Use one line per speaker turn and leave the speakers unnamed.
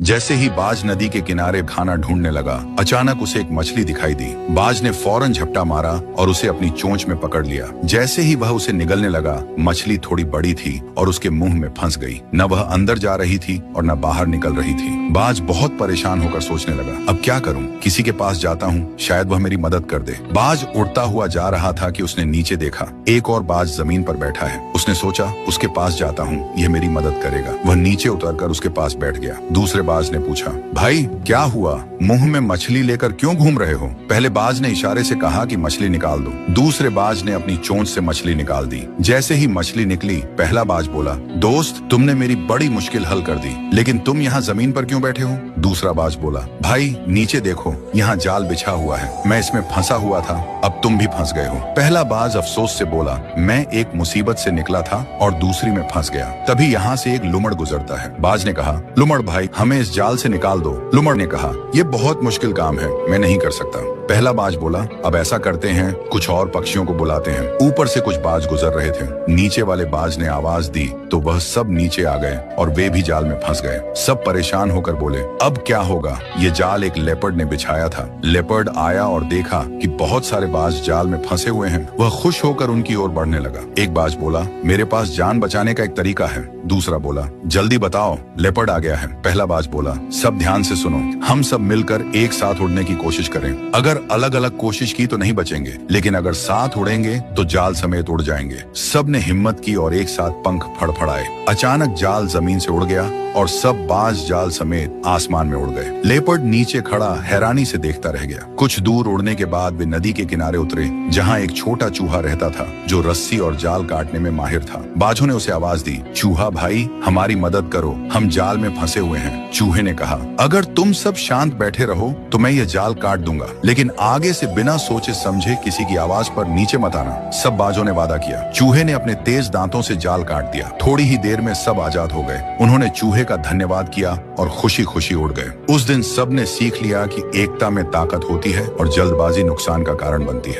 जैसे ही बाज नदी के किनारे खाना ढूंढने लगा, अचानक उसे एक मछली दिखाई दी। बाज ने फौरन झपटा मारा और उसे अपनी चोंच में पकड़ लिया। जैसे ही वह उसे निगलने लगा, मछली थोड़ी बड़ी थी और उसके मुंह में फंस गई। न वह अंदर जा रही थी और न बाहर निकल रही थी। बाज बहुत परेशान होकर सोचने लगा, अब क्या करूं? किसी के पास जाता हूं, शायद वह मेरी मदद कर दे। बाज उड़ता हुआ जा रहा था कि उसने नीचे देखा, एक और बाज जमीन पर बैठा है। उसने सोचा, उसके पास जाता हूँ, यह मेरी मदद करेगा। वह नीचे उतरकर उसके पास बैठ गया। दूसरे बाज ने पूछा, भाई क्या हुआ? मुंह में मछली लेकर क्यों घूम रहे हो? पहले बाज ने इशारे से कहा कि मछली निकाल दो। दूसरे बाज ने अपनी चोंच से मछली निकाल दी। जैसे ही मछली निकली, पहला बाज बोला, दोस्त, तुमने मेरी बड़ी मुश्किल हल कर दी, लेकिन तुम यहाँ जमीन पर क्यों बैठे हो? दूसरा बाज बोला, भाई नीचे देखो, यहाँ जाल बिछा हुआ है, मैं इसमें फंसा हुआ था, अब तुम भी फंस गए हो। पहला बाज अफसोस से बोला, मैं एक मुसीबत से निकला था और दूसरी में फंस गया। तभी यहाँ से एक लुमड़ गुजरता है। बाज ने कहा, लुमड़ भाई, हमें इस जाल से निकाल दो। लुमड़ ने कहा, ये बहुत मुश्किल काम है, मैं नहीं कर सकता। पहला बाज बोला, अब ऐसा करते हैं, कुछ और पक्षियों को बुलाते हैं। ऊपर से कुछ बाज गुजर रहे थे। नीचे वाले बाज ने आवाज दी तो वह सब नीचे आ गए और वे भी जाल में फंस गए। सब परेशान होकर बोले, अब क्या होगा? ये जाल एक लेपर्ड ने बिछाया था। लेपर्ड आया और देखा कि बहुत सारे बाज जाल में फंसे हुए हैं। वह खुश होकर उनकी ओर बढ़ने लगा। एक बाज बोला, मेरे पास जान बचाने का एक तरीका है। दूसरा बोला, जल्दी बताओ, लेपर्ड आ गया है। पहला बाज बोला, सब ध्यान से सुनो, हम सब मिलकर एक साथ उड़ने की कोशिश करें। अगर अलग अलग कोशिश की तो नहीं बचेंगे, लेकिन अगर साथ उड़ेंगे तो जाल समेत उड़ जाएंगे। सब ने हिम्मत की और एक साथ पंख फड़फड़ाए। अचानक जाल जमीन से उड़ गया और सब बाज जाल समेत आसमान में उड़ गए। लेपर्ड नीचे खड़ा हैरानी से देखता रह गया। कुछ दूर उड़ने के बाद वे नदी के किनारे उतरे, जहाँ एक छोटा चूहा रहता था जो रस्सी और जाल काटने में माहिर था। बाजों ने उसे आवाज दी, चूहा भाई, हमारी मदद करो, हम जाल में फंसे हुए हैं। चूहे ने कहा, अगर तुम सब शांत बैठे रहो तो मैं ये जाल काट दूंगा, लेकिन आगे से बिना सोचे समझे किसी की आवाज पर नीचे मत आना। सब बाजों ने वादा किया। चूहे ने अपने तेज दांतों से जाल काट दिया। थोड़ी ही देर में सब आजाद हो गए। उन्होंने चूहे का धन्यवाद किया और खुशी खुशी उड़ गए। उस दिन सब ने सीख लिया कि एकता में ताकत होती है और जल्दबाजी नुकसान का कारण बनती है।